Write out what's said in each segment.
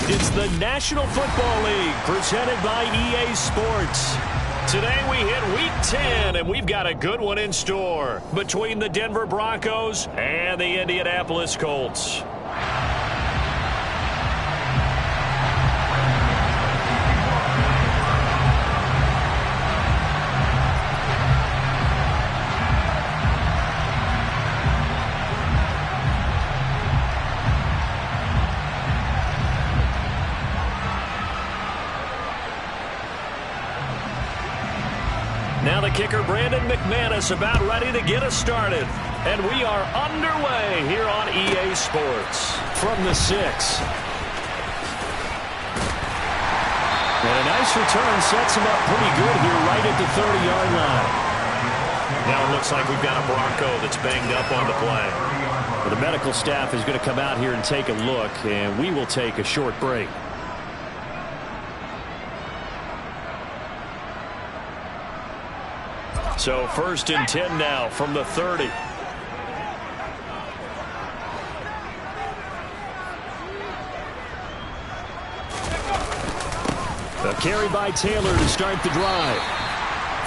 It's the National Football League presented by EA Sports. Today we hit Week 10, and we've got a good one in store between the Denver Broncos and the Indianapolis Colts. Now the kicker, Brandon McManus, about ready to get us started. And we are underway here on EA Sports. From the 6. And a nice return sets him up pretty good here right at the 30-yard line. Now it looks like we've got a Bronco that's banged up on the play. Well, the medical staff is going to come out here and take a look, and we will take a short break. So 1st and 10 now from the 30. A carry by Taylor to start the drive.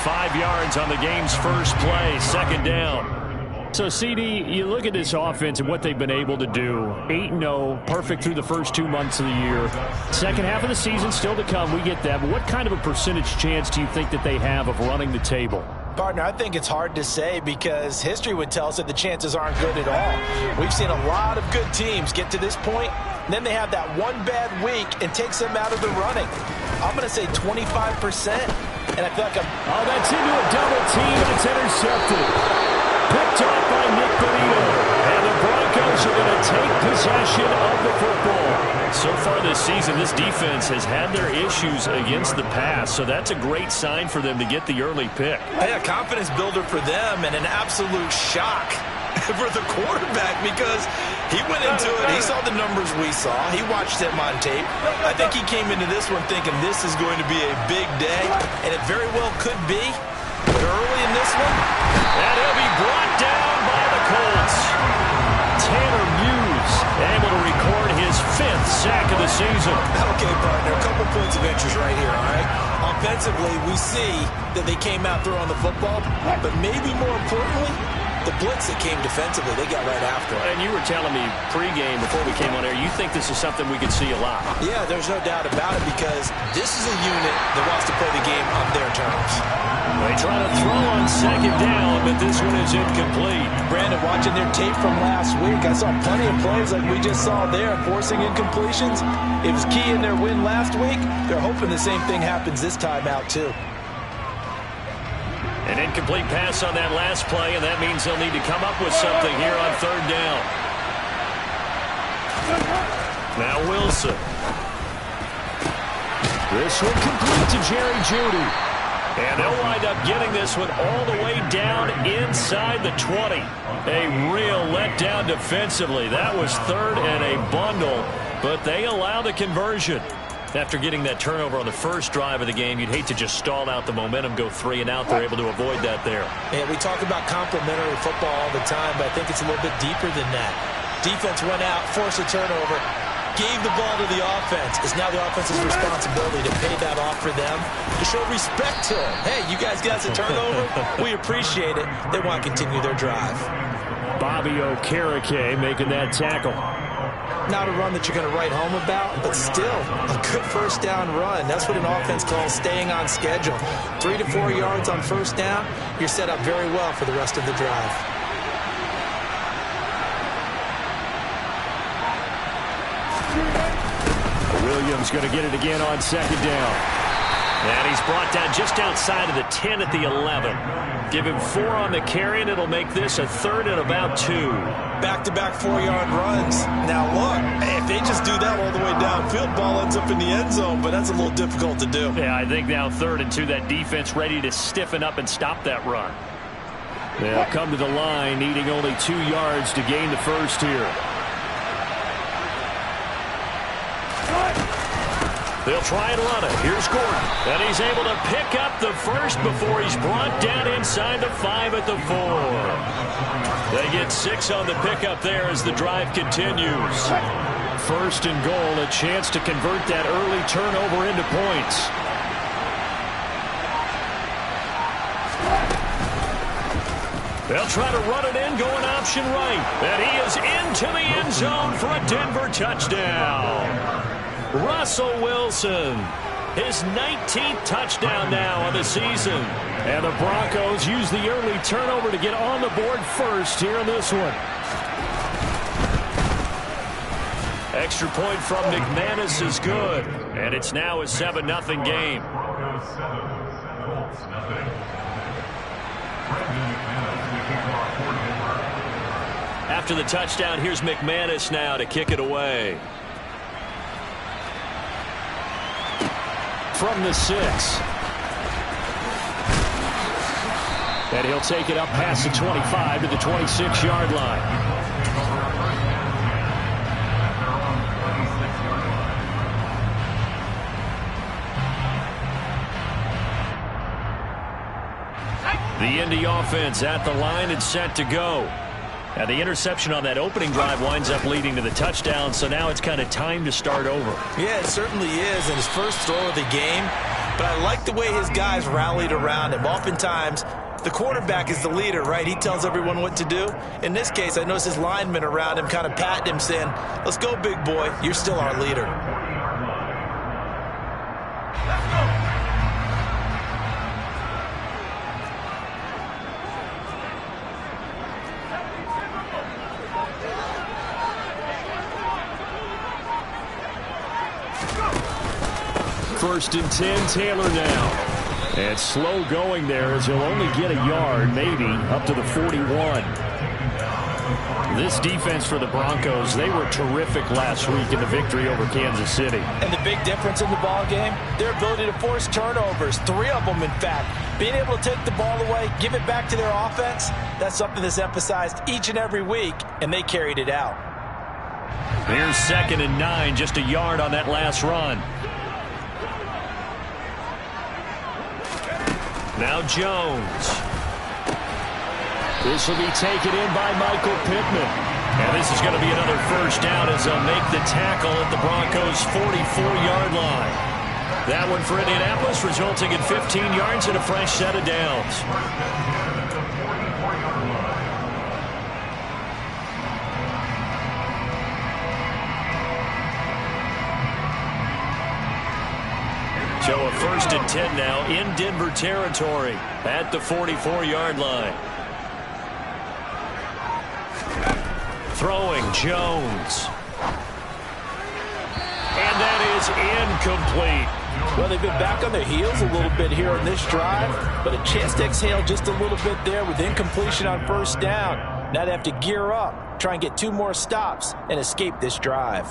5 yards on the game's first play, 2nd down. So, CD, you look at this offense and what they've been able to do. 8-0, perfect through the first 2 months of the year. Second half of the season still to come, we get that. But what kind of a percentage chance do you think that they have of running the table? Partner, I think it's hard to say because history would tell us that the chances aren't good at all. We've seen a lot of good teams get to this point, and then they have that one bad week and takes them out of the running. I'm going to say 25%, and I feel like Oh, that's into a double team, and it's intercepted. Picked off by Nick Bonito, and the Broncos are going to take possession of the football. So far this season, this defense has had their issues against the pass, so that's a great sign for them to get the early pick. a confidence builder for them and an absolute shock for the quarterback because he went into it, he saw the numbers we saw, he watched them on tape. I think he came into this one thinking this is going to be a big day, and it very well could be, but early in this one, and he'll be brought down by the Colts. Tanner Muse able to record his 5th sack of the season. Okay, partner, a couple points of interest right here, all right? Offensively, we see that they came out throwing the football, but maybe more importantly, the blitz that came defensively, they got right after it. And you were telling me pregame before we came on air, you think this is something we could see a lot. Yeah, there's no doubt about it because this is a unit that wants to play the game on their terms. They try to throw on 2nd down, but this one is incomplete. Brandon, watching their tape from last week, I saw plenty of plays like we just saw there, forcing incompletions. It was key in their win last week. They're hoping the same thing happens this time out, too. An incomplete pass on that last play, and that means they'll need to come up with something here on 3rd down. Now Wilson. This one complete to Jerry Jeudy. And they'll wind up getting this one all the way down inside the 20. A real letdown defensively. That was 3rd and a bundle, but they allow the conversion. After getting that turnover on the first drive of the game, you'd hate to just stall out the momentum, go 3 and out. They're able to avoid that there. And we talk about complementary football all the time, but I think it's a little bit deeper than that. Defense went out, forced a turnover, gave the ball to the offense. It's now the offense's responsibility to pay that off for them, to show respect to them. Hey, you guys got us a turnover. We appreciate it. They want to continue their drive. Bobby Okereke making that tackle. Not a run that you're going to write home about, but still a good 1st down run. That's what an offense calls staying on schedule. 3 to 4 yards on 1st down, you're set up very well for the rest of the drive. Williams going to get it again on 2nd down. And he's brought down just outside of the 10 at the 11. Give him 4 on the carry, and it'll make this a 3rd and about 2. Back-to-back 4-yard runs. Now, look, if they just do that all the way downfield, ball ends up in the end zone, but that's a little difficult to do. Yeah, I think now 3rd and 2, that defense ready to stiffen up and stop that run. They'll come to the line, needing only 2 yards to gain the first here. They'll try and run it. Here's Gordon. And he's able to pick up the first before he's brought down inside the 5 at the 4. They get 6 on the pickup there as the drive continues. 1st and goal, a chance to convert that early turnover into points. They'll try to run it in, going option right. And he is into the end zone for a Denver touchdown. Russell Wilson, his 19th touchdown now on the season. And the Broncos use the early turnover to get on the board first here in this one. Extra point from McManus is good. And it's now a 7-0 game. Broncos 7, Colts nothing. After the touchdown, here's McManus now to kick it away. From the 6. And he'll take it up past the 25 to the 26-yard line. The Indy offense at the line and set to go. And the interception on that opening drive winds up leading to the touchdown, so now it's kind of time to start over. Yeah, it certainly is, and his first throw of the game. But I like the way his guys rallied around him. Oftentimes, the quarterback is the leader, right? He tells everyone what to do. In this case, I noticed his linemen around him kind of patting him, saying, "Let's go, big boy. You're still our leader." Let's go. First and 10, Taylor now. And slow going there as he'll only get a yard, maybe, up to the 41. This defense for the Broncos, they were terrific last week in the victory over Kansas City. And the big difference in the ball game, their ability to force turnovers, 3 of them, in fact. Being able to take the ball away, give it back to their offense, that's something that's emphasized each and every week, and they carried it out. Here's 2nd and 9, just a yard on that last run. Now Jones. This will be taken in by Michael Pittman. And this is going to be another first down as they'll make the tackle at the Broncos' 44-yard line. That one for Indianapolis, resulting in 15 yards and a fresh set of downs. So a 1st and 10 now in Denver territory at the 44-yard line. Throwing Jones. And that is incomplete. Well, they've been back on their heels a little bit here on this drive, but a chance to exhale just a little bit there with incompletion on first down. Now they have to gear up, try and get 2 more stops, and escape this drive.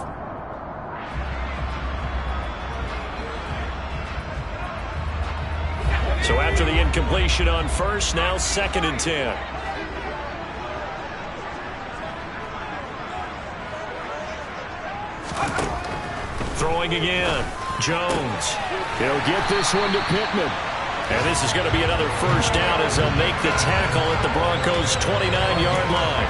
So after the incompletion on first, now 2nd and 10. Throwing again. Jones. He'll get this one to Pittman. And this is going to be another first down as they'll make the tackle at the Broncos' 29-yard line.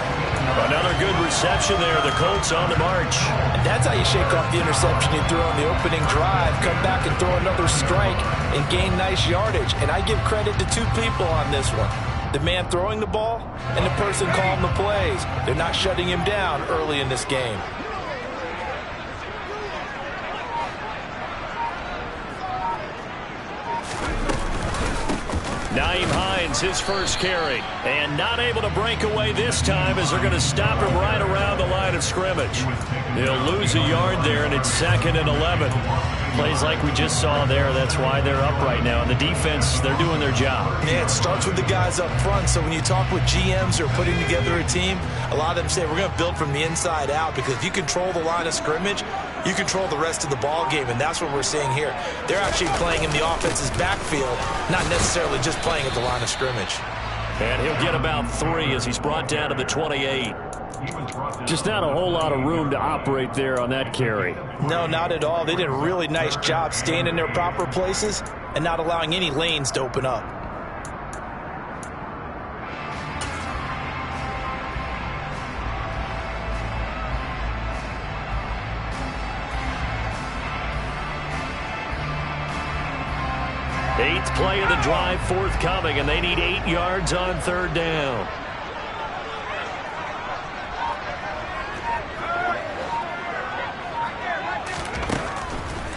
Another good reception there. The Colts on the march. And that's how you shake off the interception you threw on the opening drive. Come back and throw another strike and gain nice yardage. And I give credit to 2 people on this one. The man throwing the ball and the person calling the plays. They're not shutting him down early in this game. Nyheim Hines, his first carry. And not able to break away this time as they're going to stop him right around the line of scrimmage. They'll lose a yard there, and it's 2nd and 11. Plays like we just saw there. That's why they're up right now. And the defense, they're doing their job. Yeah, it starts with the guys up front. So when you talk with GMs who are putting together a team, a lot of them say we're going to build from the inside out, because if you control the line of scrimmage, you control the rest of the ball game, and that's what we're seeing here. They're actually playing in the offense's backfield, not necessarily just playing at the line of scrimmage. And he'll get about 3 as he's brought down to the 28. Just not a whole lot of room to operate there on that carry. No, not at all. They did a really nice job staying in their proper places and not allowing any lanes to open up. Eighth play of the drive forthcoming, and they need 8 yards on third down.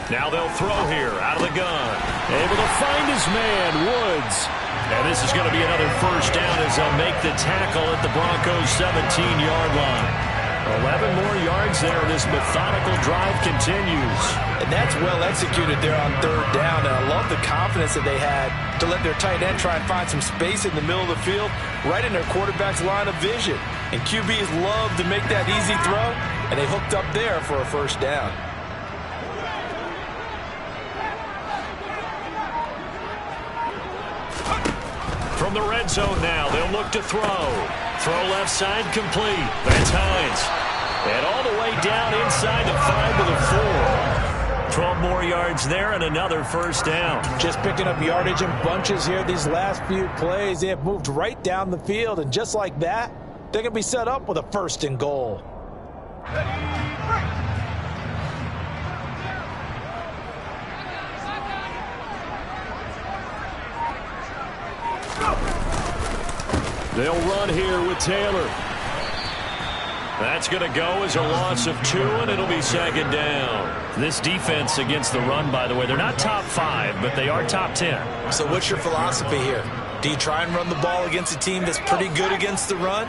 Now they'll throw here out of the gun. Able to find his man, Woods. And this is going to be another first down as they'll make the tackle at the Broncos' 17-yard line. 11 more yards there, and this methodical drive continues. And that's well executed there on third down. And I love the confidence that they had to let their tight end try and find some space in the middle of the field, right in their quarterback's line of vision. And QBs love to make that easy throw, and they hooked up there for a first down. From the red zone now, they'll look to throw. Throw left side complete. That's Hines. And all the way down inside the 5 to the 4. 12 more yards there and another first down. Just picking up yardage in bunches here these last few plays. They have moved right down the field, and just like that, they can be set up with a first and goal. They'll run here with Taylor. That's going to go as a loss of 2, and it'll be second down. This defense against the run, by the way, they're not top 5, but they are top 10. So what's your philosophy here? Do you try and run the ball against a team that's pretty good against the run?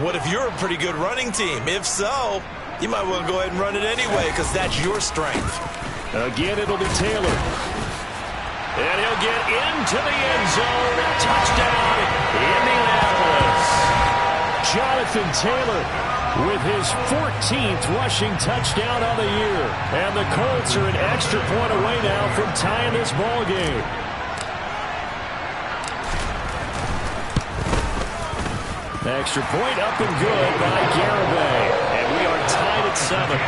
What if you're a pretty good running team? If so, you might want to go ahead and run it anyway because that's your strength. Again, it'll be Taylor. And he'll get into the end zone. Touchdown, Indianapolis. Jonathan Taylor with his 14th rushing touchdown on the year. And the Colts are an extra point away now from tying this ball game. Extra point up and good by Garibay. And we are tied at 7.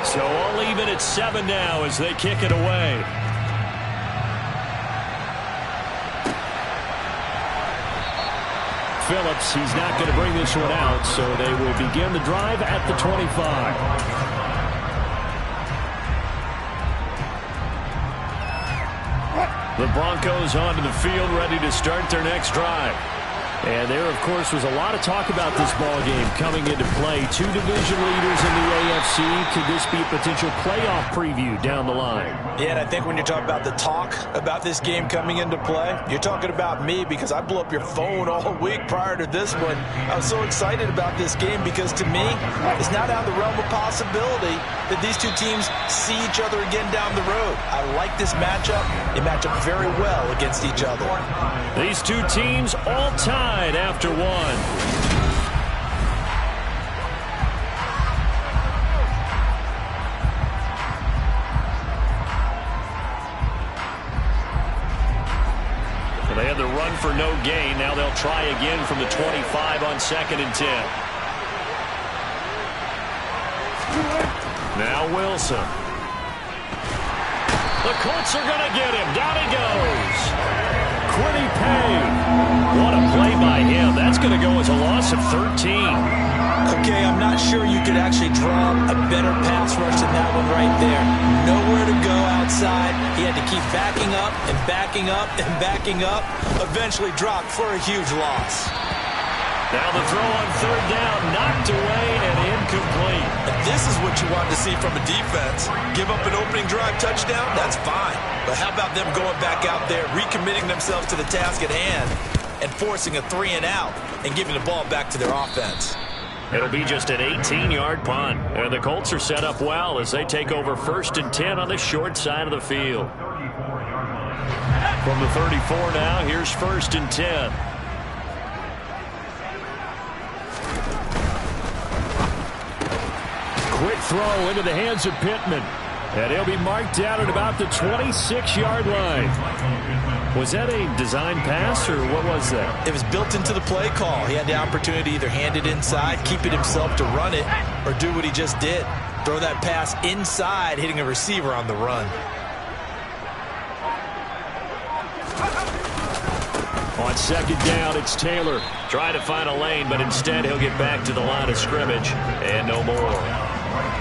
So all even at 7 now as they kick it away. Phillips, he's not going to bring this one out, so they will begin the drive at the 25. The Broncos onto the field, ready to start their next drive. And there, of course, was a lot of talk about this ball game coming into play. 2 division leaders in the AFC. Could this be a potential playoff preview down the line? Yeah, and I think when you talk about the talk about this game coming into play, you're talking about me because I blew up your phone all week prior to this one. I was so excited about this game because, to me, it's not out of the realm of possibility that these two teams see each other again down the road. I like this matchup. They match up very well against each other. These two teams all tied after 1. They had the run for no gain. Now they'll try again from the 25 on 2nd and 10. Now Wilson. The Colts are going to get him. Down he goes. Quiddy Payne. What a play by him. That's going to go as a loss of 13. Okay, I'm not sure you could actually draw a better pass rush than that one right there. Nowhere to go outside. He had to keep backing up and backing up and backing up. Eventually dropped for a huge loss. Now the throw on 3rd down, knocked away and incomplete. And this is what you want to see from a defense. Give up an opening drive touchdown, that's fine. But how about them going back out there, recommitting themselves to the task at hand, and forcing a 3-and-out and giving the ball back to their offense? It'll be just an 18-yard punt. And the Colts are set up well as they take over 1st and 10 on the short side of the field. From the 34 now, here's 1st and 10. Quick throw into the hands of Pittman. And he'll be marked down at about the 26-yard line. Was that a design pass, or what was that? It was built into the play call. He had the opportunity to either hand it inside, keep it himself to run it, or do what he just did. Throw that pass inside, hitting a receiver on the run. On On second down, it's Taylor. Trying to find a lane, but instead he'll get back to the line of scrimmage. And no more.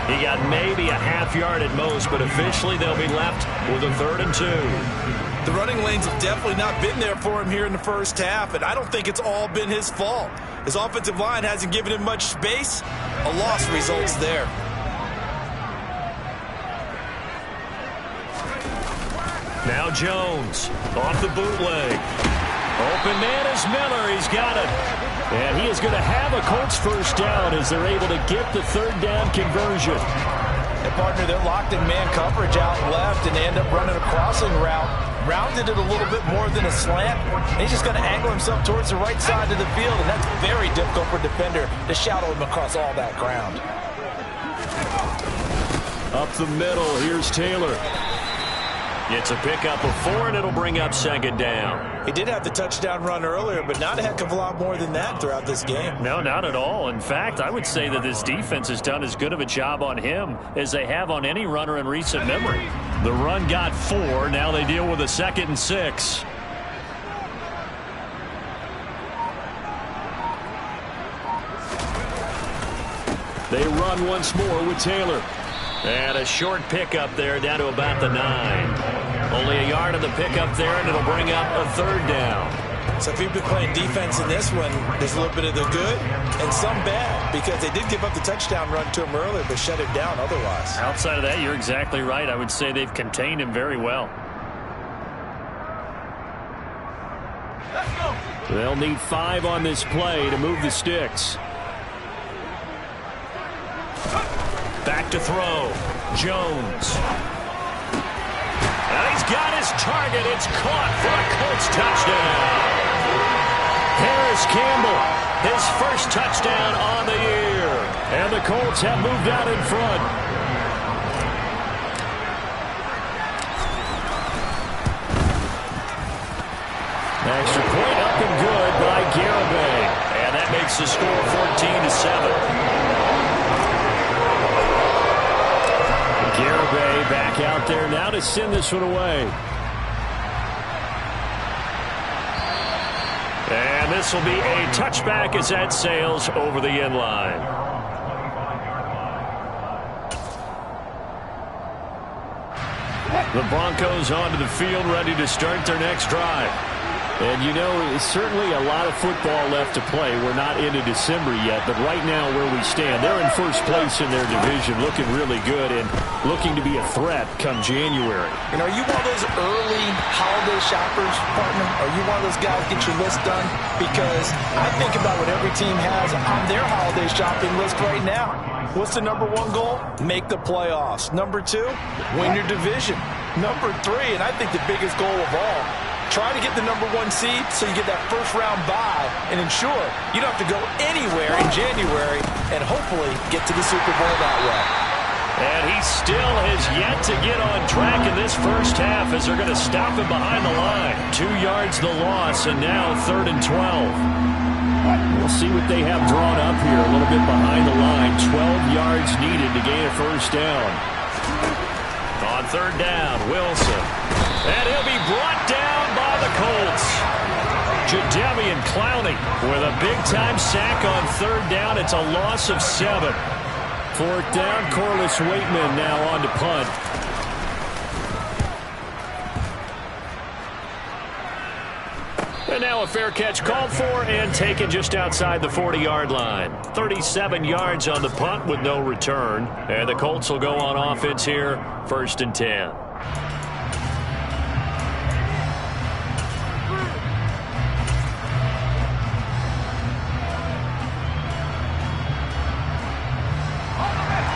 He got maybe a half yard at most, but officially they'll be left with a 3rd and 2. The running lanes have definitely not been there for him here in the first half, and I don't think it's all been his fault. His offensive line hasn't given him much space. A loss results there. Now Jones off the bootleg. Open man is Miller. He's got it. And he is going to have a Colts first down as they're able to get the 3rd down conversion. And partner, they're locked in man coverage out left, and they end up running a crossing route. Rounded it a little bit more than a slant. And he's just going to angle himself towards the right side of the field, and that's very difficult for a defender to shadow him across all that ground. Up the middle, here's Taylor. Gets a pickup of 4, and it'll bring up 2nd down. He did have the touchdown run earlier, but not a heck of a lot more than that throughout this game. No, not at all. In fact, I would say that this defense has done as good of a job on him as they have on any runner in recent memory. The run got 4. Now they deal with a 2nd and 6. They run once more with Taylor. And a short pickup there down to about the 9. Only a yard of the pickup there, and it'll bring up a 3rd down. So if you've been playing defense in this one, there's a little bit of the good and some bad, because they did give up the touchdown run to him earlier, but shut him down otherwise. Outside of that, you're exactly right. I would say they've contained him very well. Let's go. They'll need 5 on this play to move the sticks. Back to throw. Jones. And he's got his target. It's caught for a Colts touchdown. Harris Campbell, his first touchdown on the year. And the Colts have moved out in front. Extra point up and good by Garibay. And that makes the score 14-7. Garibay back out there now to send this one away. And this will be a touchback as that sails over the end line. The Broncos onto the field, ready to start their next drive. And, you know, certainly a lot of football left to play. We're not into December yet, but right now where we stand, they're in first place in their division, looking really good and looking to be a threat come January. You know, are you one of those early holiday shoppers, partner? Are you one of those guys get your list done? Because I think about what every team has on their holiday shopping list right now. What's the #1 goal? Make the playoffs. #2, win your division. #3, and I think the biggest goal of all, try to get the #1 seed so you get that first-round bye and ensure you don't have to go anywhere in January and hopefully get to the Super Bowl that way. And he still has yet to get on track in this first half as they're going to stop him behind the line. 2 yards the loss, and now 3rd and 12. We'll see what they have drawn up here a little bit behind the line. 12 yards needed to gain a first down. On 3rd down, Wilson. And he'll be brought down by the Colts. Jadeveon Clowney with a big-time sack on 3rd down. It's a loss of 7. 4th down, Corliss Waitman now on to punt. And now a fair catch called for and taken just outside the 40-yard line. 37 yards on the punt with no return. And the Colts will go on offense here, 1st and 10.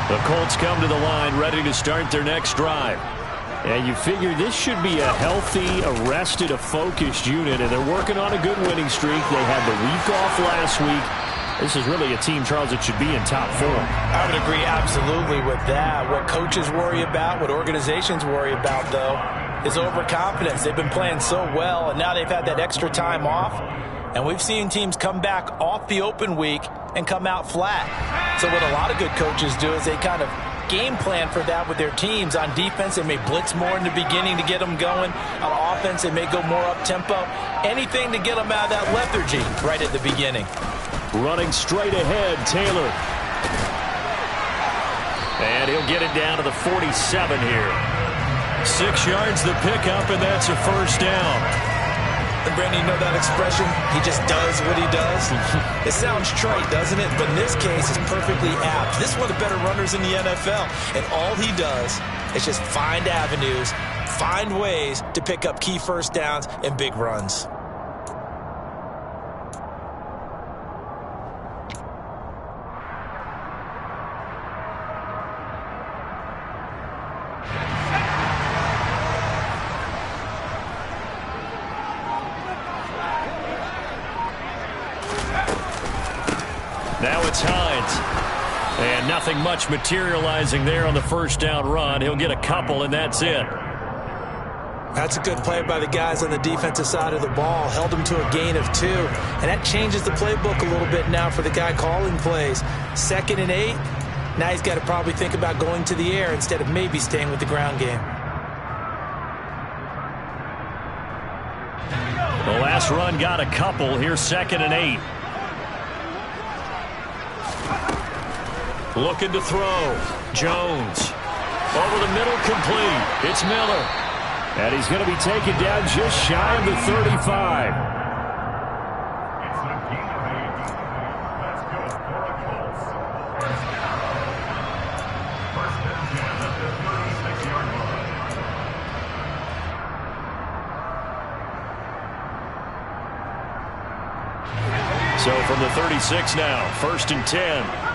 The Colts come to the line ready to start their next drive. And you figure this should be a healthy, arrested, a focused unit, and they're working on a good winning streak. They had the week off last week. This is really a team, Charles, that should be in top form. I would agree absolutely with that. What coaches worry about, what organizations worry about, though, is overconfidence. They've been playing so well, and now they've had that extra time off. And we've seen teams come back off the open week and come out flat. So what a lot of good coaches do is they kind of game plan for that with their teams. On defense, they may blitz more in the beginning to get them going. On offense, they may go more up-tempo. Anything to get them out of that lethargy right at the beginning. Running straight ahead, Taylor. And he'll get it down to the 47 here. 6 yards the pickup, and that's a first down. And Brandon, you know that expression? He just does what he does. It sounds trite, doesn't it? But in this case, it's perfectly apt. This is one of the better runners in the NFL. And all he does is just find avenues, find ways to pick up key first downs and big runs. Now it's Hines. And nothing much materializing there on the first down run. He'll get a couple, and that's it. That's a good play by the guys on the defensive side of the ball. Held him to a gain of 2. And that changes the playbook a little bit now for the guy calling plays. 2nd and 8. Now he's got to probably think about going to the air instead of maybe staying with the ground game. The last run got a couple. Here's 2nd and 8. Looking to throw. Jones. Over the middle, complete. It's Miller. And he's going to be taken down just shy of the 35. It's a gain of 8. That's good for the Colts. First and 10 at the 36-yard line. So from the 36 now, 1st and 10.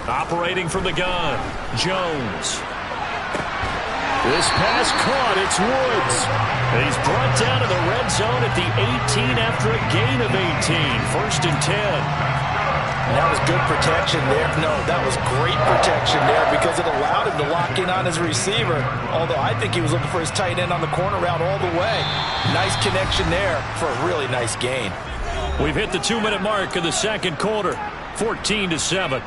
Operating from the gun, Jones. This pass caught, it's Woods. And he's brought down to the red zone at the 18 after a gain of 18. 1st and 10. And that was good protection there. No, that was great protection there because it allowed him to lock in on his receiver. Although I think he was looking for his tight end on the corner route all the way. Nice connection there for a really nice gain. We've hit the 2-minute mark in the second quarter. 14-7.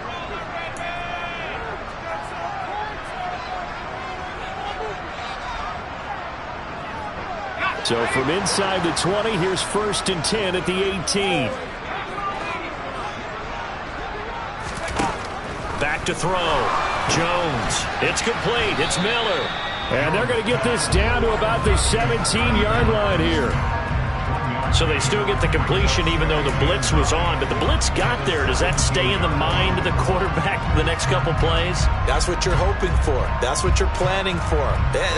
So from inside the 20, here's 1st and 10 at the 18. Back to throw. Jones. It's complete. It's Miller. And they're going to get this down to about the 17-yard line here. So they still get the completion even though the blitz was on. But the blitz got there. Does that stay in the mind of the quarterback the next couple plays? That's what you're hoping for. That's what you're planning for.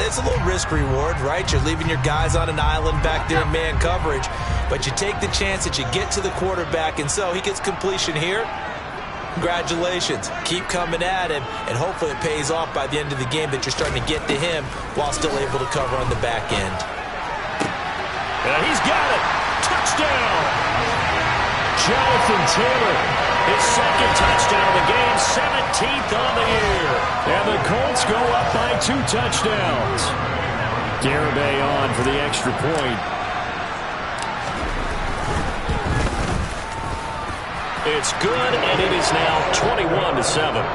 It's a little risk reward, right? You're leaving your guys on an island back there in man coverage. But you take the chance that you get to the quarterback, and so he gets completion here. Congratulations. Keep coming at him, and hopefully it pays off by the end of the game that you're starting to get to him while still able to cover on the back end. And he's got it. Touchdown. Jonathan Taylor, his 2nd touchdown of the game, 17th on the year. And the Colts go up by 2 touchdowns. Garibay on for the extra point. It's good, and it is now 21-7.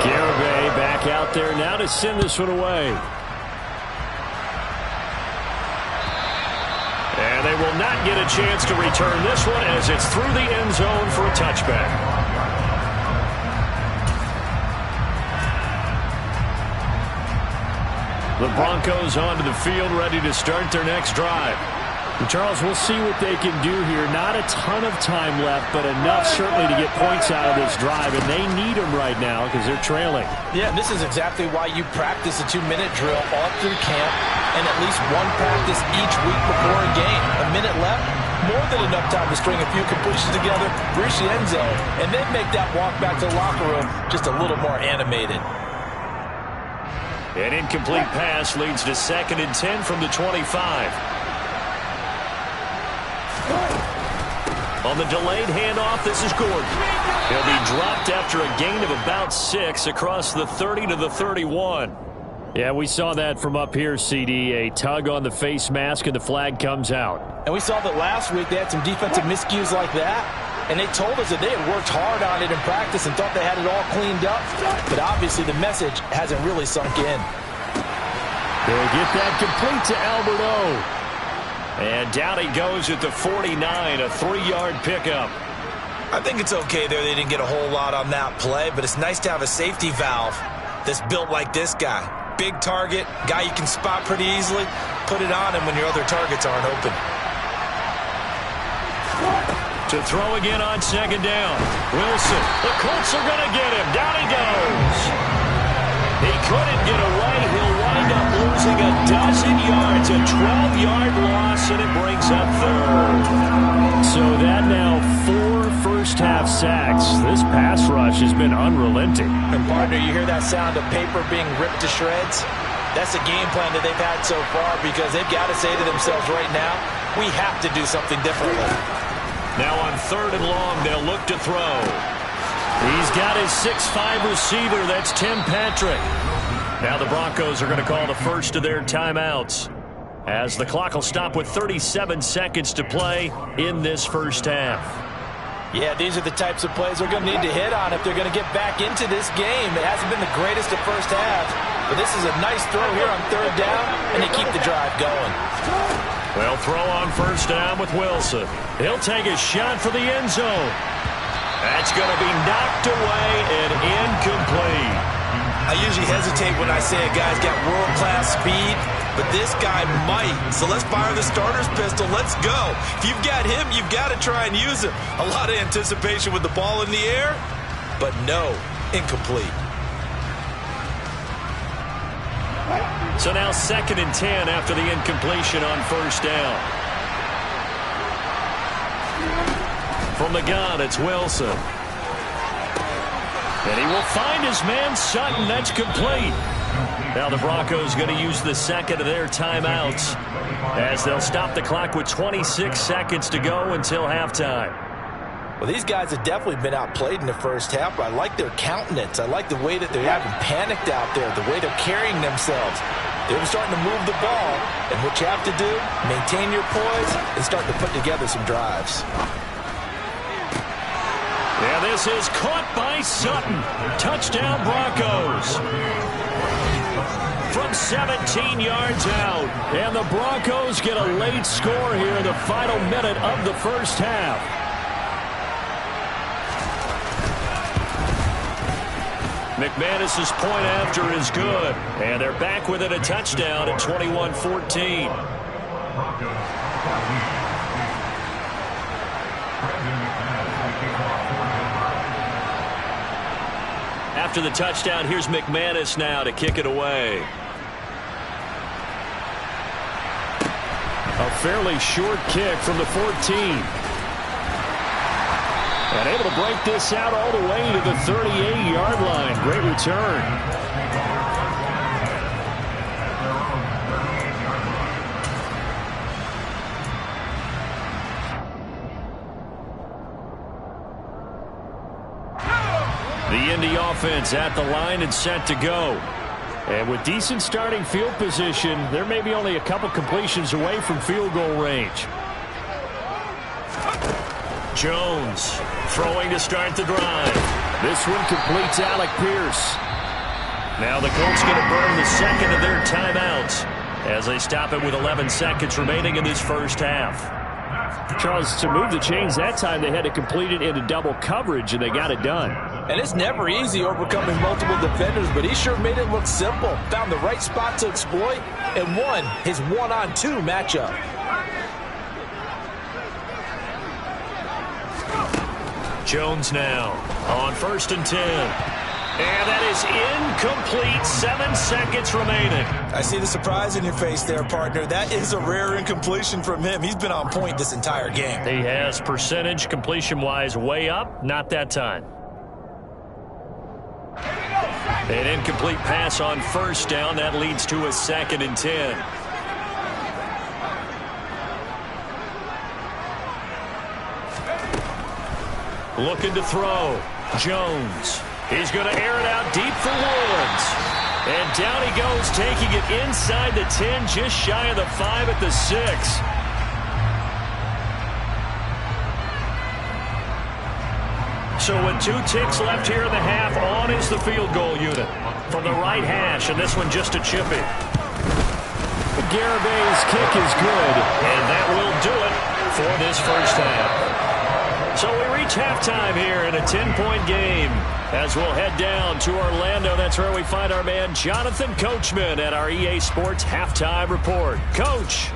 Garibay back out there now to send this one away. And they will not get a chance to return this one as it's through the end zone for a touchback. The Broncos onto the field ready to start their next drive. Charles, we'll see what they can do here. Not a ton of time left, but enough certainly to get points out of this drive, and they need them right now because they're trailing. Yeah, this is exactly why you practice a 2-minute drill all through camp and at least one practice each week before a game. A minute left, more than enough time to string a few completions together, reach the end zone, and then make that walk back to the locker room just a little more animated. An incomplete pass leads to 2nd and 10 from the 25. On the delayed handoff, this is Gordon. He'll be dropped after a gain of about 6 across the 30 to the 31. Yeah, we saw that from up here, CD. A tug on the face mask and the flag comes out. And we saw that last week they had some defensive miscues like that. And they told us that they had worked hard on it in practice and thought they had it all cleaned up. But obviously the message hasn't really sunk in. They'll get that complete to Albert O. And down he goes at the 49, a 3-yard pickup. I think it's okay there. They didn't get a whole lot on that play, but it's nice to have a safety valve that's built like this guy. Big target, guy you can spot pretty easily. Put it on him when your other targets aren't open. To throw again on second down. Wilson. The Colts are going to get him. Down he goes. He couldn't get away. He'll wind up losing a dozen yards. A 12-yard loss, and it brings up third. So that now 4 first-half sacks. This pass rush has been unrelenting. And, partner, you hear that sound of paper being ripped to shreds? That's the game plan that they've had so far because they've got to say to themselves right now, we have to do something differently. Now on 3rd and long, they'll look to throw. He's got his 6'5" receiver. That's Tim Patrick. Now the Broncos are going to call the first of their timeouts as the clock will stop with 37 seconds to play in this first half. Yeah, these are the types of plays they're going to need to hit on if they're going to get back into this game. It hasn't been the greatest of first halves, but this is a nice throw here on 3rd down, and they keep the drive going. Well, throw on first down with Wilson. He'll take a shot for the end zone. That's going to be knocked away and incomplete. I usually hesitate when I say a guy's got world-class speed, but this guy might. So let's fire the starter's pistol. Let's go. If you've got him, you've got to try and use him. A lot of anticipation with the ball in the air, but no, incomplete. So now 2nd and 10 after the incompletion on first down. From the gun, it's Wilson. And he will find his man Sutton. That's complete. Now the Broncos going to use the second of their timeouts as they'll stop the clock with 26 seconds to go until halftime. Well, these guys have definitely been outplayed in the first half, but I like their countenance. I like the way that they're having panicked out there, the way they're carrying themselves. They're starting to move the ball, and what you have to do, maintain your poise and start to put together some drives. Yeah, this is caught by Sutton. Touchdown, Broncos. From 17 yards out. And the Broncos get a late score here in the final minute of the first half. McManus's point after is good. And they're back within a touchdown at 21-14. After the touchdown, here's McManus now to kick it away. A fairly short kick from the 14. And able to break this out all the way to the 38-yard line. Great return. The Indy offense at the line and set to go. And with decent starting field position, there may be only a couple completions away from field goal range. Jones throwing to start the drive. This one completes Alec Pierce. Now the Colts going to burn the second of their timeouts as they stop it with 11 seconds remaining in this first half. Charles, to move the chains that time, they had to complete it into double coverage, and they got it done. And it's never easy overcoming multiple defenders, but he sure made it look simple. Found the right spot to exploit and won his one-on-two matchup. Jones now on 1st and 10. And that is incomplete. 7 seconds remaining. I see the surprise in your face there, partner. That is a rare incompletion from him. He's been on point this entire game. He has percentage completion-wise way up. Not that time. An incomplete pass on first down. That leads to a 2nd and 10. Looking to throw. Jones. He's going to air it out deep for Woods. And down he goes, taking it inside the 10, just shy of the 5 at the 6. So with 2 ticks left here in the half, on is the field goal unit from the right hash, and this one just a chip in. Garabay's kick is good, and that will do it for this first half. So we reach halftime here in a 10-point game. As we'll head down to Orlando, that's where we find our man Jonathan Coachman at our EA Sports Halftime Report. Coach.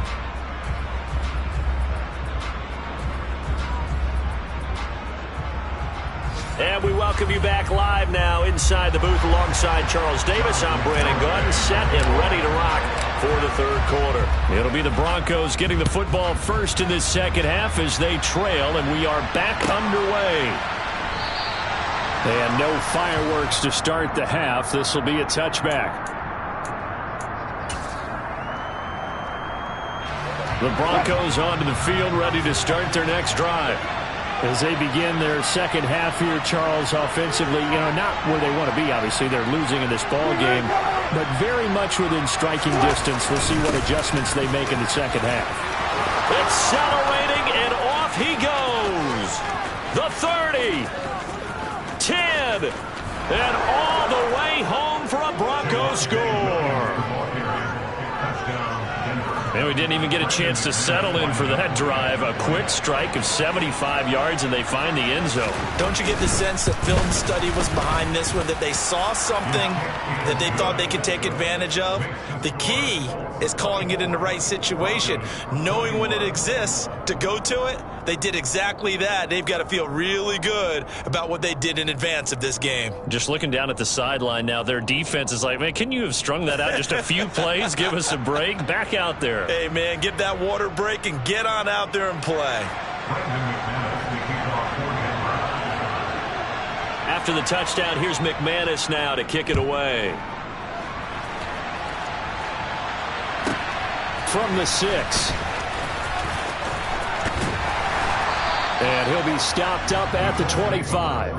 And we welcome you back live now inside the booth alongside Charles Davis. I'm Brandon Gunn, set and ready to rock for the third quarter. It'll be the Broncos getting the football first in this second half as they trail, and we are back underway. And no fireworks to start the half. This will be a touchback. The Broncos onto the field, ready to start their next drive. As they begin their second half here, Charles, offensively, not where they want to be, obviously. They're losing in this ball game, but very much within striking distance. We'll see what adjustments they make in the second half. Accelerating, and off he goes. The 30, 10, and all the way home for a Broncos score. And we didn't even get a chance to settle in for that drive. A quick strike of 75 yards, and they find the end zone. Don't you get the sense that film study was behind this one, that they saw something that they thought they could take advantage of? The key is calling it in the right situation, knowing when it exists to go to it. They did exactly that. They've got to feel really good about what they did in advance of this game. Just looking down at the sideline now, their defense is like, man, can you have strung that out just a few plays? Give us a break. Back out there. Hey, man, give that water break and get on out there and play. After the touchdown, here's McManus now to kick it away. From the 6. And he'll be stopped up at the 25.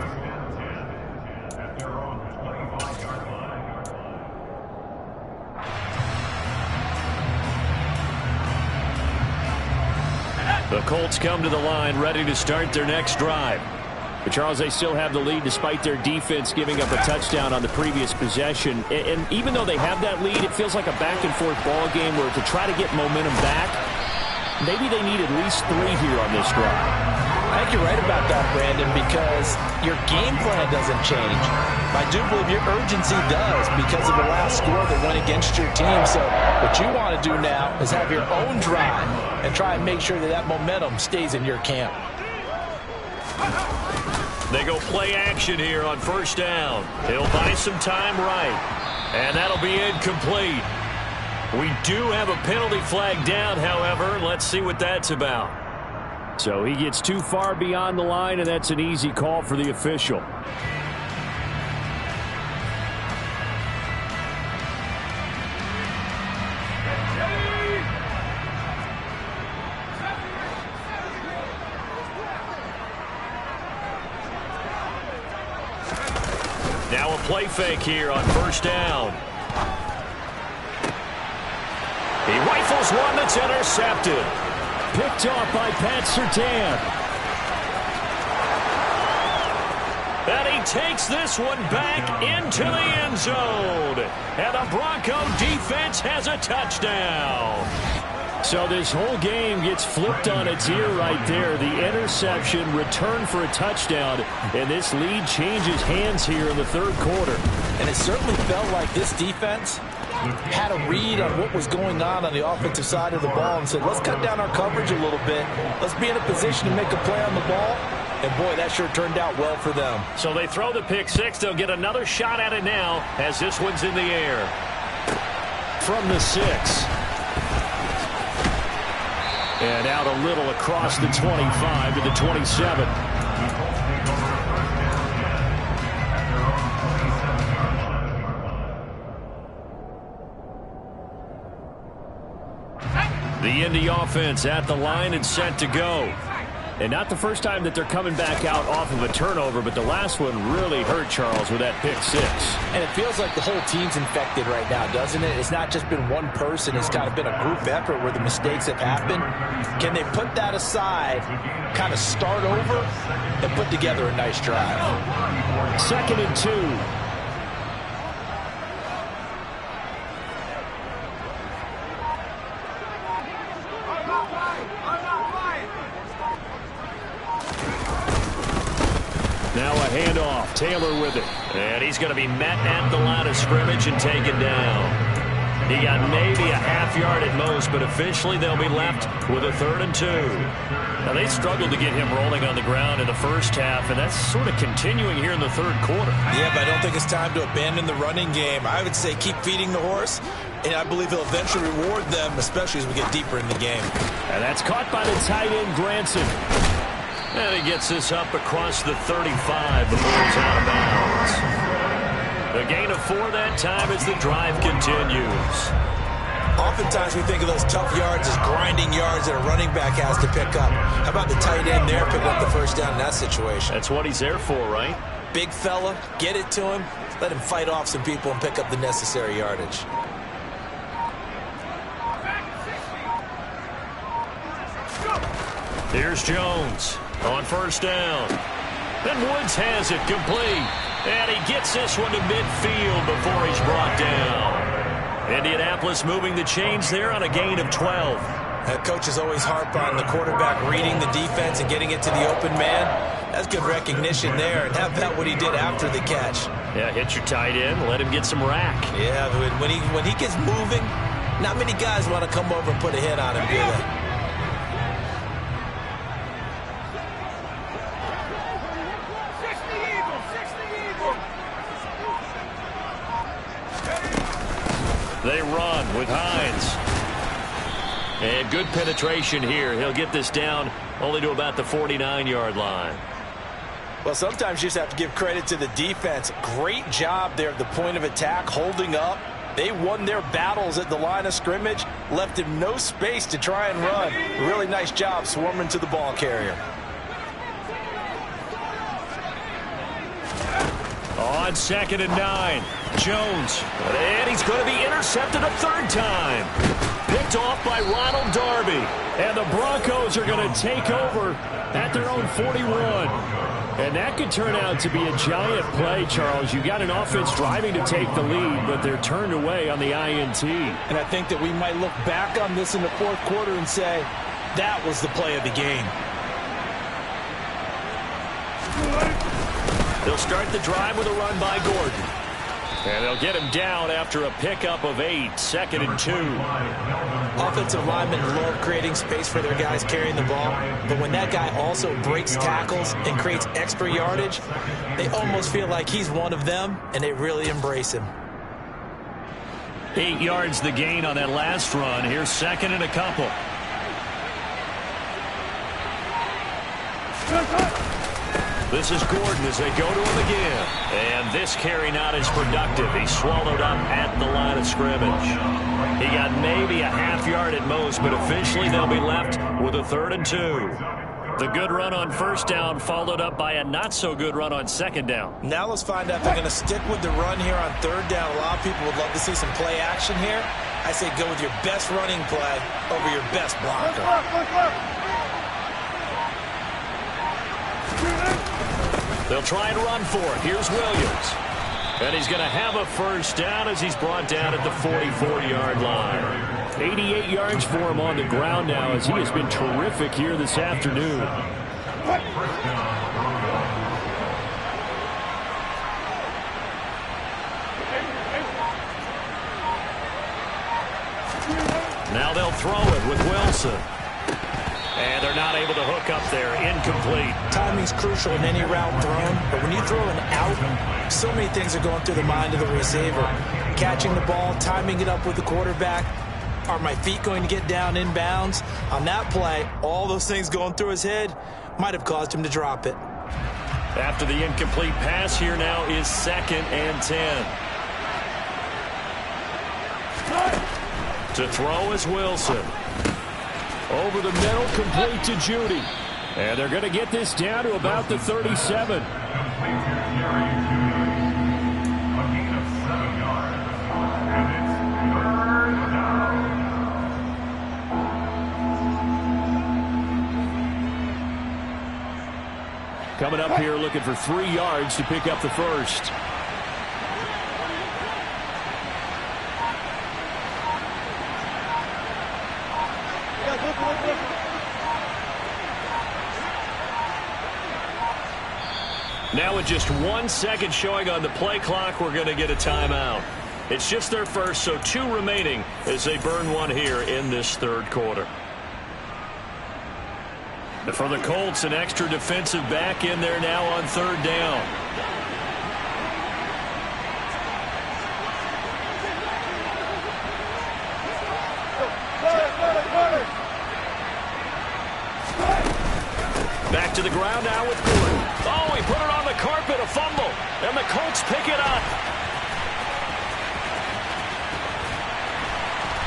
The Colts come to the line, ready to start their next drive. But Charles, they still have the lead despite their defense giving up a touchdown on the previous possession. And even though they have that lead, it feels like a back-and-forth ball game where to try to get momentum back, maybe they need at least 3 here on this drive. I think you're right about that, Brandon, because your game plan doesn't change. I do believe your urgency does because of the last score that went against your team. So what you want to do now is have your own drive and try and make sure that that momentum stays in your camp. They go play action here on first down. He'll buy some time right. And that'll be incomplete. We do have a penalty flag down, however. Let's see what that's about. So he gets too far beyond the line, and that's an easy call for the official. Now a play fake here on first down. He rifles one that's intercepted. Picked off by Pat Surtain. And he takes this one back into the end zone. And the Bronco defense has a touchdown. So this whole game gets flipped on its ear right there. The interception, return for a touchdown, and this lead changes hands here in the third quarter. And it certainly felt like this defense had a read on what was going on the offensive side of the ball and said, let's cut down our coverage a little bit. Let's be in a position to make a play on the ball. And, boy, that sure turned out well for them. So they throw the pick six. They'll get another shot at it now as this one's in the air. From the 6. And out a little across the 25 to the 27. The Indy offense at the line and set to go. And not the first time that they're coming back out off of a turnover, but the last one really hurt Charles with that pick six. And it feels like the whole team's infected right now, doesn't it? It's not just been one person. It's kind of been a group effort where the mistakes have happened. Can they put that aside, kind of start over, and put together a nice drive? 2nd and 2. Now a handoff. Taylor with it. And he's going to be met at the line of scrimmage and taken down. He got maybe a half yard at most, but officially they'll be left with a 3rd and 2. Now they struggled to get him rolling on the ground in the first half, and that's sort of continuing here in the 3rd quarter. Yeah, but I don't think it's time to abandon the running game. I would say keep feeding the horse, and I believe he'll eventually reward them, especially as we get deeper in the game. And that's caught by the tight end, Granson. And he gets this up across the 35 before it's out of bounds. A gain of 4 that time as the drive continues. Oftentimes we think of those tough yards as grinding yards that a running back has to pick up. How about the tight end there picking up the first down in that situation? That's what he's there for, right? Big fella, get it to him, let him fight off some people and pick up the necessary yardage. Here's Jones on first down. Then Woods has it complete. And he gets this one to midfield before he's brought down. Indianapolis moving the chains there on a gain of 12. That coach is always harp on the quarterback reading the defense and getting it to the open man. That's good recognition there. And how about what he did after the catch? Yeah, hit your tight end, let him get some rack. Yeah, when he gets moving, not many guys want to come over and put a hit on him, do they? They run with Hines. And good penetration here. He'll get this down only to about the 49-yard line. Well, sometimes you just have to give credit to the defense. Great job there at the point of attack, holding up. They won their battles at the line of scrimmage, left him no space to try and run. Really nice job swarming to the ball carrier. On 2nd and 9, Jones. And he's going to be intercepted a 3rd time. Picked off by Ronald Darby. And the Broncos are going to take over at their own 41. And that could turn out to be a giant play, Charles. You got an offense driving to take the lead, but they're turned away on the INT. And I think that we might look back on this in the 4th quarter and say, that was the play of the game. They'll start the drive with a run by Gordon. And they'll get him down after a pickup of 8, 2nd and 2. Offensive linemen love creating space for their guys carrying the ball, but when that guy also breaks tackles and creates extra yardage, they almost feel like he's one of them, and they really embrace him. 8 yards the gain on that last run. Here's 2nd and a couple. This is Gordon as they go to him again. And this carry not as productive. He's swallowed up at the line of scrimmage. He got maybe a half yard at most, but officially they'll be left with a 3rd and 2. The good run on first down followed up by a not-so-good run on second down. Now let's find out if they're going to stick with the run here on 3rd down. A lot of people would love to see some play action here. I say go with your best running play over your best blocker. They'll try and run for it. Here's Williams. And he's going to have a first down as he's brought down at the 44-yard line. 88 yards for him on the ground now as he has been terrific here this afternoon. Now they'll throw it with Wilson. And they're not able to hook up there. Incomplete. Timing's crucial in any route thrown, but when you throw an out, so many things are going through the mind of the receiver. Catching the ball, timing it up with the quarterback. Are my feet going to get down in bounds? On that play, all those things going through his head might have caused him to drop it. After the incomplete pass, here now is 2nd and 10. To throw is Wilson. Over the middle, complete to Judy. And they're going to get this down to about the 37. Complete to Jerry Judy. A gain of 7 yards. And it's 3rd down. Coming up here looking for 3 yards to pick up the first. Now with just 1 second showing on the play clock, we're going to get a timeout. It's just their first, so 2 remaining as they burn one here in this third quarter. And for the Colts, an extra defensive back in there now on 3rd down. Back to the ground now with Gordon. Oh, he put it on the carpet, a fumble. And the Colts pick it up.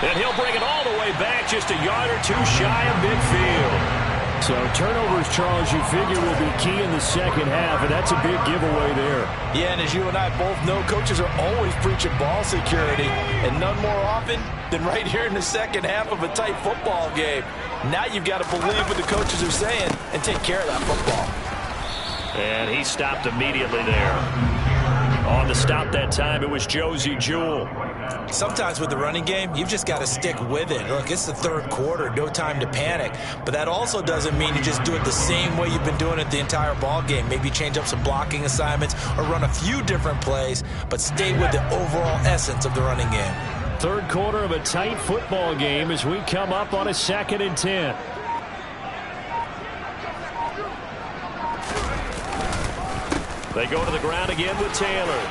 And he'll bring it all the way back, just a yard or 2 shy of midfield. So turnovers, Charles, you figure will be key in the second half, and that's a big giveaway there. Yeah, and as you and I both know, coaches are always preaching ball security, and none more often than right here in the second half of a tight football game. Now you've got to believe what the coaches are saying and take care of that football. And he stopped immediately there. On the stop that time, it was Josie Jewell. Sometimes with the running game, you've just got to stick with it. Look, it's the third quarter, no time to panic. But that also doesn't mean you just do it the same way you've been doing it the entire ball game. Maybe change up some blocking assignments or run a few different plays, but stay with the overall essence of the running game. Third quarter of a tight football game as we come up on a 2nd and 10. They go to the ground again with Taylor.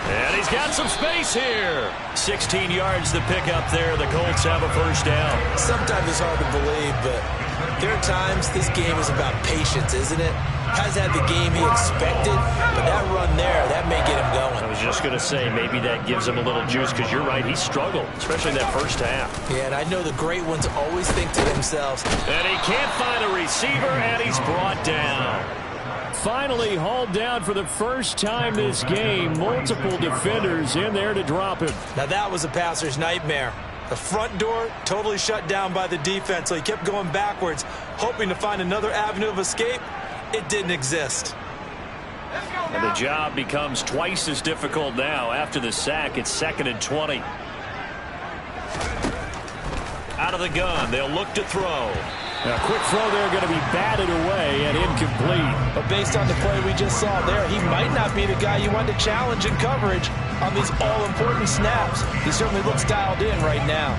And he's got some space here. 16 yards to pick up there. The Colts have a first down. Sometimes it's hard to believe, but there are times this game is about patience, isn't it? Hasn't had the game he expected, but that run there, that may get him going. I was just going to say, maybe that gives him a little juice, because you're right, he struggled, especially in that first half. Yeah, and I know the great ones always think to themselves. And he can't find a receiver, and he's brought down. Finally hauled down for the first time this game. Multiple defenders in there to drop him. Now that was a passer's nightmare. The front door totally shut down by the defense, so he kept going backwards, hoping to find another avenue of escape. It didn't exist. And the job becomes twice as difficult now. After the sack, it's 2nd and 20. Out of the gun, they'll look to throw. A quick throw there, going to be batted away and incomplete. But based on the play we just saw there, he might not be the guy you want to challenge in coverage on these all-important snaps. He certainly looks dialed in right now.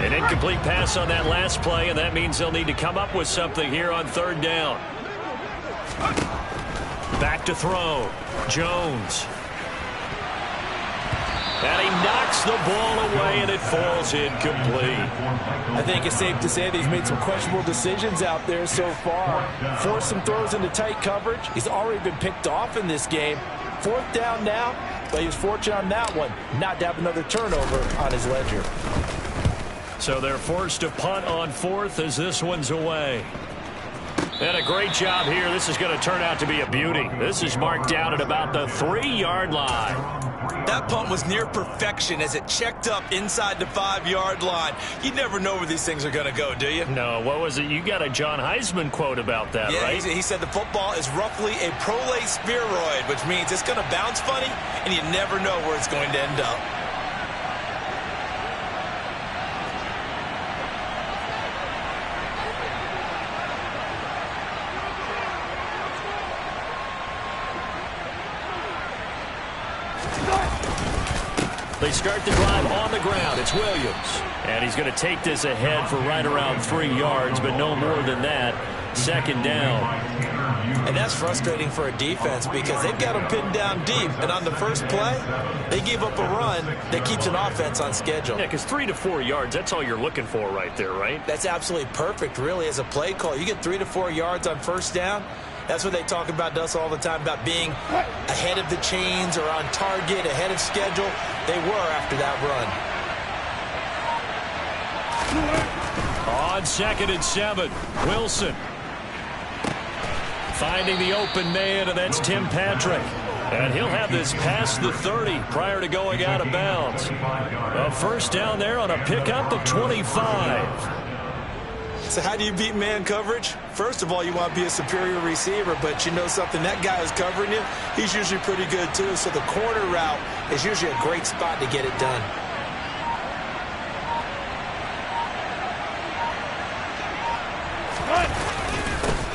An incomplete pass on that last play, and that means they'll need to come up with something here on 3rd down. Back to throw. Jones. And he knocks the ball away, and it falls incomplete. I think it's safe to say that he's made some questionable decisions out there so far. Forced some throws into tight coverage. He's already been picked off in this game. 4th down now, but he was fortunate on that one not to have another turnover on his ledger. So they're forced to punt on 4th as this one's away. And a great job here. This is going to turn out to be a beauty. This is marked down at about the 3-yard line. That punt was near perfection as it checked up inside the 5-yard line. You never know where these things are going to go, do you? No, what was it? You got a John Heisman quote about that, yeah, right? He said the football is roughly a prolate spheroid, which means it's going to bounce funny, and you never know where it's going to end up. They start the drive on the ground. It's Williams. And he's going to take this ahead for right around 3 yards, but no more than that. Second down. And that's frustrating for a defense because they've got them pinned down deep. And on the first play, they give up a run that keeps an offense on schedule. Yeah, because 3 to 4 yards, that's all you're looking for right there, right? That's absolutely perfect, really, as a play call. You get 3 to 4 yards on first down. That's what they talk about to us all the time, about being ahead of the chains or on target, ahead of schedule. They were after that run. On 2nd and 7, Wilson. Finding the open man, and that's Tim Patrick. And he'll have this past the 30 prior to going out of bounds. A first down there on a pickup of 25. So how do you beat man coverage? First of all, you want to be a superior receiver, but you know something, that guy who's covering you, he's usually pretty good too. So the corner route is usually a great spot to get it done.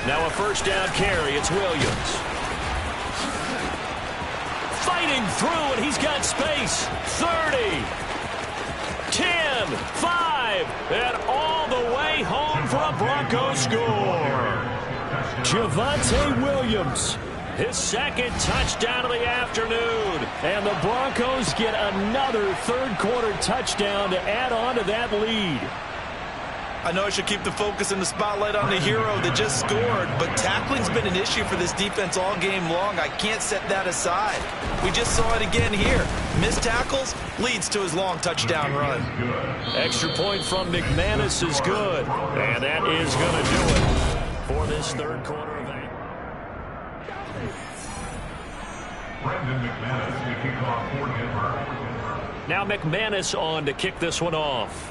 Now a first down carry. It's Williams. Fighting through, and he's got space. 30, 10, 5, and all the way home for a Broncos score. Javonte Williams, his second touchdown of the afternoon. And the Broncos get another third-quarter touchdown to add on to that lead. I know I should keep the focus and the spotlight on the hero that just scored, but tackling's been an issue for this defense all game long. I can't set that aside. We just saw it again here. Missed tackles leads to his long touchdown run. Extra point from McManus is good, and that is going to do it for this third quarter of it. Brendan McManus to kick off for Denver. Now McManus on to kick this one off.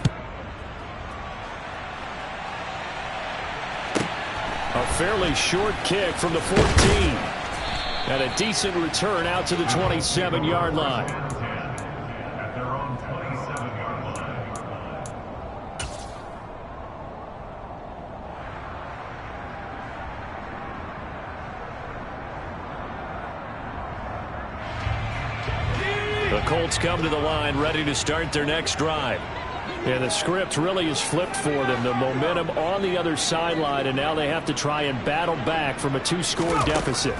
A fairly short kick from the 14. And a decent return out to the 27-yard line. At their own 27-yard line. The Colts come to the line ready to start their next drive. And the script really is flipped for them. The momentum on the other sideline, and now they have to try and battle back from a 2-score deficit.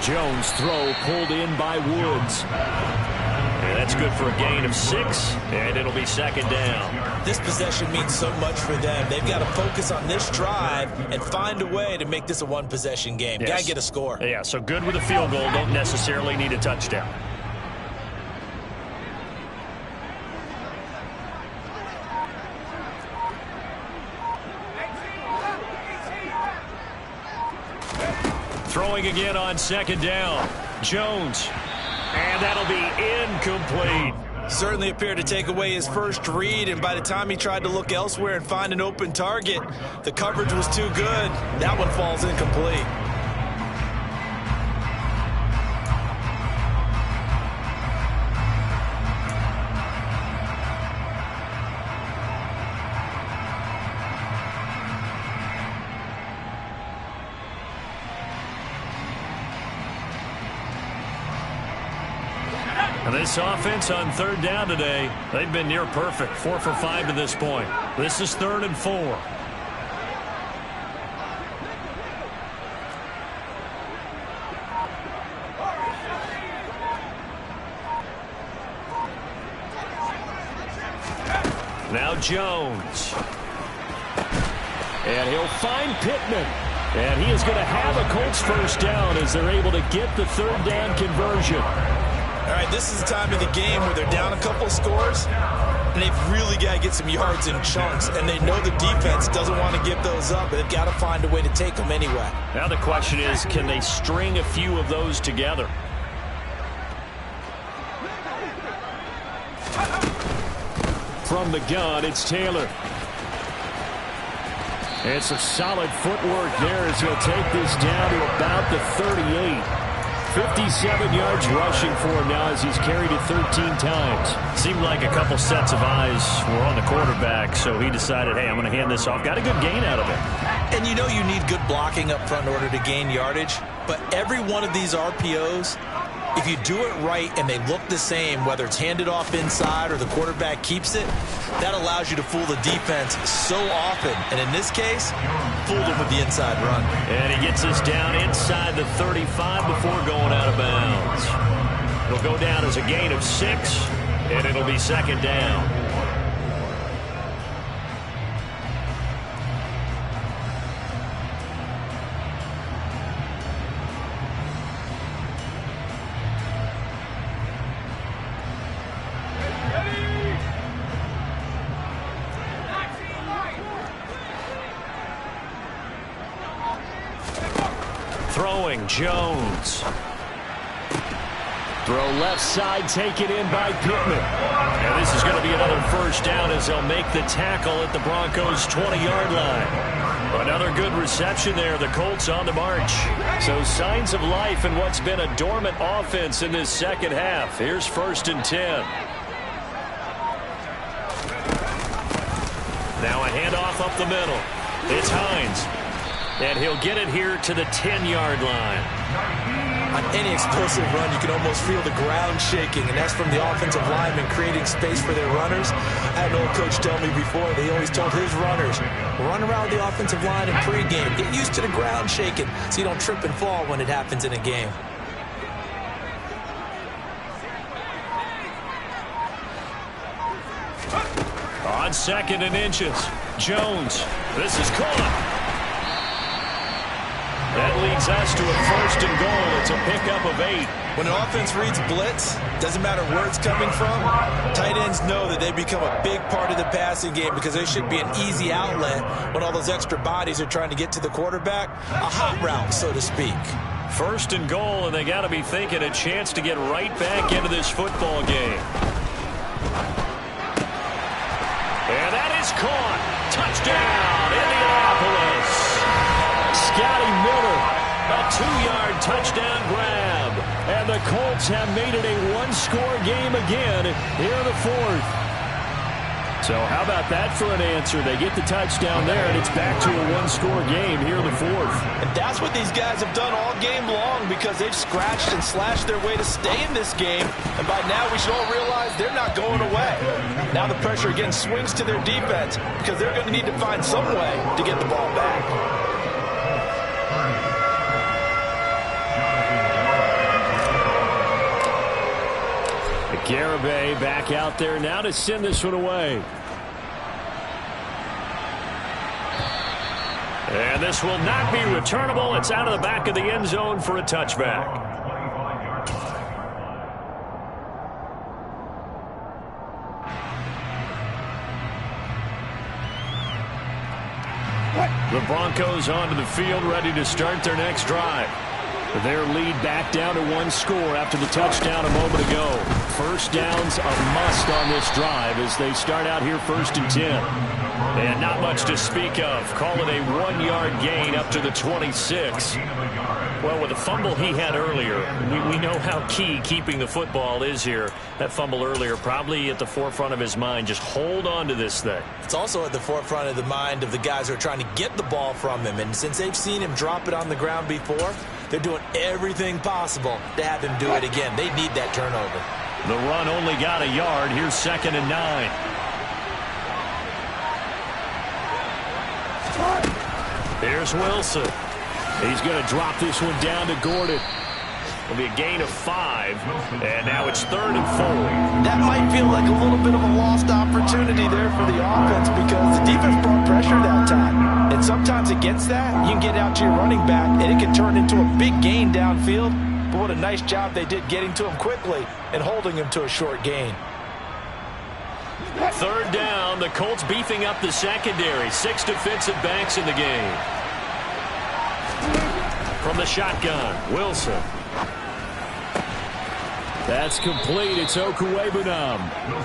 Jones' throw pulled in by Woods. And that's good for a gain of 6, and it'll be second down. This possession means so much for them. They've got to focus on this drive and find a way to make this a one-possession game. Yes. Got to get a score. Yeah, so good with a field goal. Don't necessarily need a touchdown. Throwing again on second down. Jones. And that'll be incomplete. Certainly appeared to take away his first read, and by the time he tried to look elsewhere and find an open target, the coverage was too good. That one falls incomplete. This offense on third down today, they've been near perfect. 4 for 5 to this point. This is 3rd and 4. Now Jones. And he'll find Pittman. And he is going to have a Colts first down as they're able to get the third down conversion. All right, this is the time of the game where they're down a couple of scores, and they've really got to get some yards in chunks, and they know the defense doesn't want to give those up, but they've got to find a way to take them anyway. Now the question is, can they string a few of those together? From the gun, it's Taylor. It's a solid footwork there as he'll take this down to about the 38. 57 yards rushing for him now as he's carried it 13 times. Seemed like a couple sets of eyes were on the quarterback, so he decided, hey, I'm going to hand this off. Got a good gain out of it. And you know you need good blocking up front in order to gain yardage, but every one of these RPOs If you do it right and they look the same, whether it's handed off inside or the quarterback keeps it, that allows you to fool the defense so often. And in this case, fooled them with the inside run. And he gets us down inside the 35 before going out of bounds. It'll go down as a gain of 6, and it'll be second down. Throwing, Jones. Throw left side, taken in by Pittman. And this is going to be another first down as they'll make the tackle at the Broncos' 20-yard line. Another good reception there. The Colts on the march. So signs of life in what's been a dormant offense in this second half. Here's 1st and 10. Now a handoff up the middle. It's Hines. And he'll get it here to the 10-yard line. On any explosive run, you can almost feel the ground shaking, and that's from the offensive linemen creating space for their runners. I had an old coach tell me before, they always told his runners, run around the offensive line in pregame. Get used to the ground shaking so you don't trip and fall when it happens in a game. On 2nd and inches, Jones. This is caught. That leads us to a 1st and goal. It's a pickup of 8. When an offense reads blitz, doesn't matter where it's coming from, tight ends know that they become a big part of the passing game because they should be an easy outlet when all those extra bodies are trying to get to the quarterback. A hot route, so to speak. 1st and goal, and they got to be thinking a chance to get right back into this football game. And that is caught. Touchdown, Indianapolis. Scotty Miller, a 2-yard touchdown grab. And the Colts have made it a 1-score game again here in the 4th. So how about that for an answer? They get the touchdown there, and it's back to a 1-score game here in the 4th. And that's what these guys have done all game long because they've scratched and slashed their way to stay in this game. And by now we should all realize they're not going away. Now the pressure again swings to their defense because they're going to need to find some way to get the ball back. Garibay back out there now to send this one away. And this will not be returnable. It's out of the back of the end zone for a touchback. The Broncos onto the field, ready to start their next drive. Their lead back down to 1 score after the touchdown a moment ago. First down's a must on this drive as they start out here 1st and 10. And not much to speak of. Call it a 1-yard gain up to the 26. Well, with the fumble he had earlier, we know how key keeping the football is here. That fumble earlier probably at the forefront of his mind. Just hold on to this thing. It's also at the forefront of the mind of the guys who are trying to get the ball from him. And since they've seen him drop it on the ground before, they're doing everything possible to have him do it again. They need that turnover. The run only got a yard. Here's 2nd and 9. Here's Wilson. He's going to drop this one down to Gordon. It'll be a gain of 5, and now it's 3rd and 4. That might feel like a little bit of a lost opportunity there for the offense because the defense brought pressure that time. And sometimes against that, you can get out to your running back, and it can turn into a big gain downfield. But what a nice job they did getting to him quickly and holding him to a short gain. 3rd down, the Colts beefing up the secondary. 6 defensive backs in the game. From the shotgun, Wilson. That's complete. It's Okuwebunam.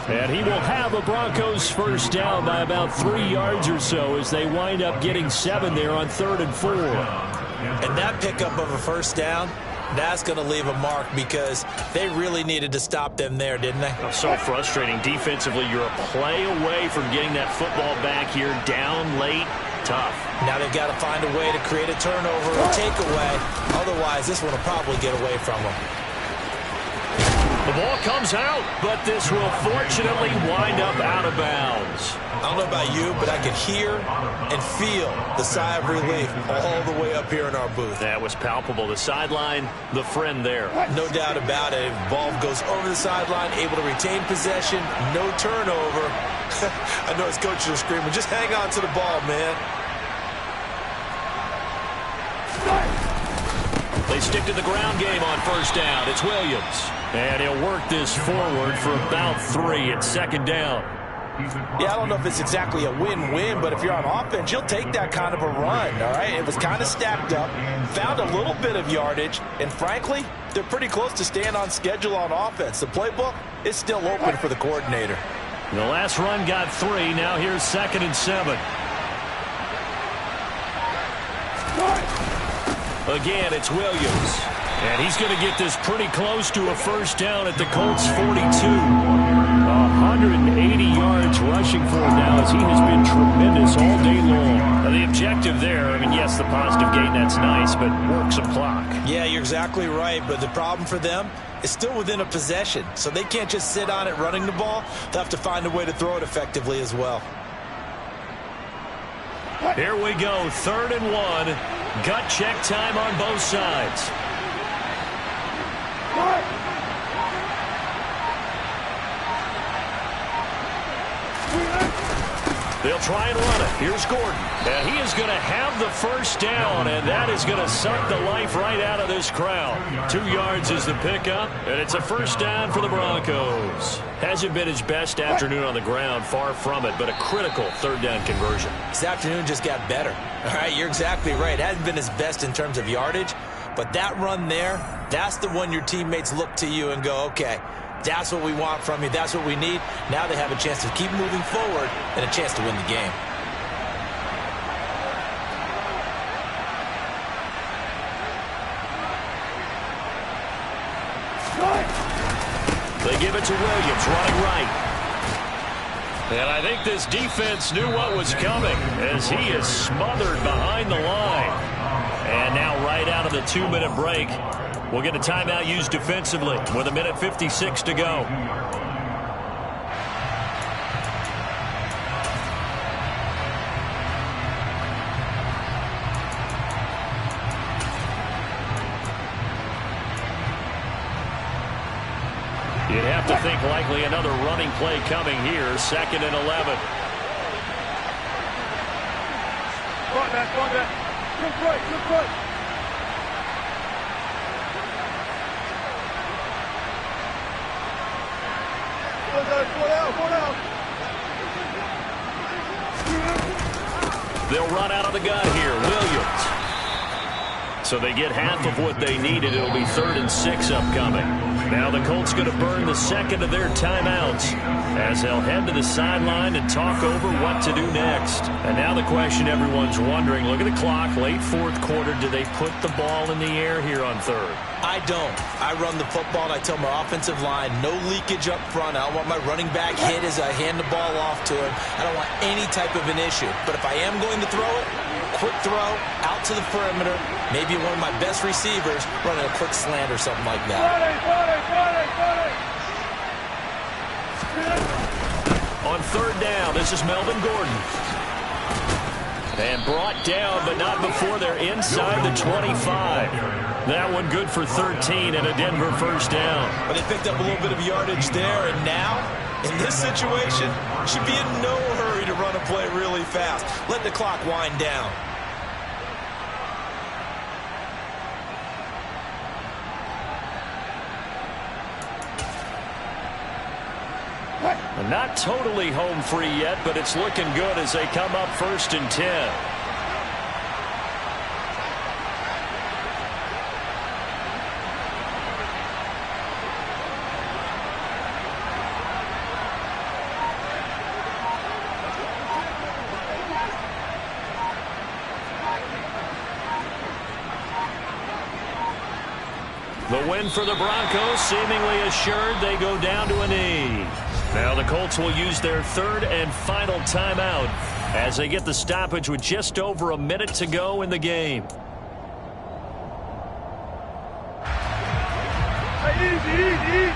And he will have the Broncos first down by about 3 yards or so as they wind up getting 7 there on 3rd and 4. And that pickup of a first down, that's going to leave a mark because they really needed to stop them there, didn't they? So frustrating. Defensively, you're a play away from getting that football back here down late. Tough. Now they've got to find a way to create a turnover or takeaway. Otherwise, this one will probably get away from them. The ball comes out, but this will fortunately wind up out of bounds. I don't know about you, but I could hear and feel the sigh of relief all the way up here in our booth. That was palpable. The sideline, the friend there. No doubt about it. Ball goes over the sideline, able to retain possession, no turnover. I know his coaches are screaming, just hang on to the ball, man. They stick to the ground game on first down. It's Williams. And he'll work this forward for about 3 at second down. Yeah, I don't know if it's exactly a win-win, but if you're on offense, you'll take that kind of a run, all right? It was kind of stacked up, found a little bit of yardage, and frankly, they're pretty close to staying on schedule on offense. The playbook is still open for the coordinator. The last run got 3. Now here's 2nd and 7. Again, it's Williams. And he's going to get this pretty close to a first down at the Colts 42. 180 yards rushing for him now as he has been tremendous all day long. Now, the objective there, I mean, yes, the positive gain, that's nice, but work some clock. Yeah, you're exactly right, but the problem for them is still within a possession, so they can't just sit on it running the ball. They'll have to find a way to throw it effectively as well. Here we go, 3rd and 1. Gut check time on both sides. They'll try and run it. Here's Gordon. And he is going to have the first down, and that is going to suck the life right out of this crowd. 2 yards is the pickup, and it's a first down for the Broncos. Hasn't been his best afternoon on the ground, far from it, but a critical 3rd down conversion. This afternoon just got better. All right, you're exactly right. It hasn't been his best in terms of yardage, but that run there, that's the one your teammates look to you and go, okay, that's what we want from you. That's what we need. Now they have a chance to keep moving forward and a chance to win the game. They give it to Williams, running right. And I think this defense knew what was coming as he is smothered behind the line. And now right out of the 2-minute break, we'll get a timeout used defensively with 1:56 to go. You'd have to think likely another running play coming here, 2nd and 11. Look right. They'll run out of the gun here. Williams. So they get half of what they needed. It'll be 3rd and 6 upcoming. Now the Colts going to burn the second of their timeouts as they'll head to the sideline and talk over what to do next. And now the question everyone's wondering, look at the clock, late 4th quarter, do they put the ball in the air here on 3rd? I don't. I run the football and I tell my offensive line, no leakage up front. I don't want my running back hit as I hand the ball off to him. I don't want any type of an issue. But if I am going to throw it, quick throw, out to the perimeter, maybe one of my best receivers running a quick slant or something like that. On 3rd down, this is Melvin Gordon. And brought down, but not before they're inside the 25. That one good for 13 and a Denver first down. But they picked up a little bit of yardage there, and now, in this situation, should be in no hurry to run a play really fast. Let the clock wind down. Not totally home free yet, but it's looking good as they come up 1st and 10. The win for the Broncos seemingly assured. They go down to a knee. Now the Colts will use their 3rd and final timeout as they get the stoppage with just over a minute to go in the game. Easy.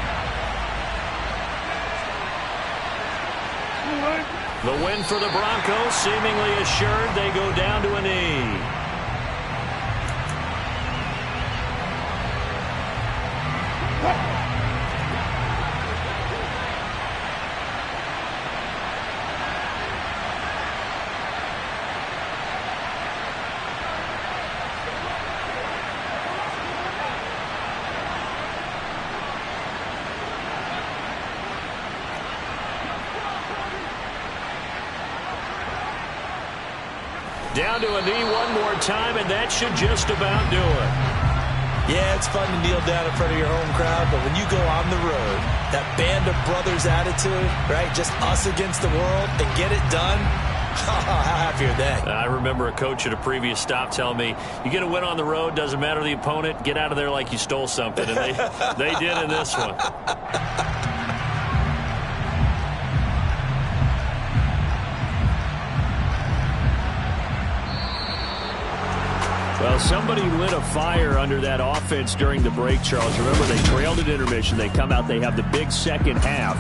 The win for the Broncos, seemingly assured. They go down to a knee. Down to a knee one more time, and that should just about do it. Yeah, it's fun to kneel down in front of your home crowd, but when you go on the road, that band of brothers attitude, right, just us against the world, and get it done, how happy are they? I remember a coach at a previous stop telling me, you get a win on the road, doesn't matter the opponent, get out of there like you stole something, and they did in this one. Well, somebody lit a fire under that offense during the break, Charles. Remember, they trailed at intermission. They come out, they have the big second half.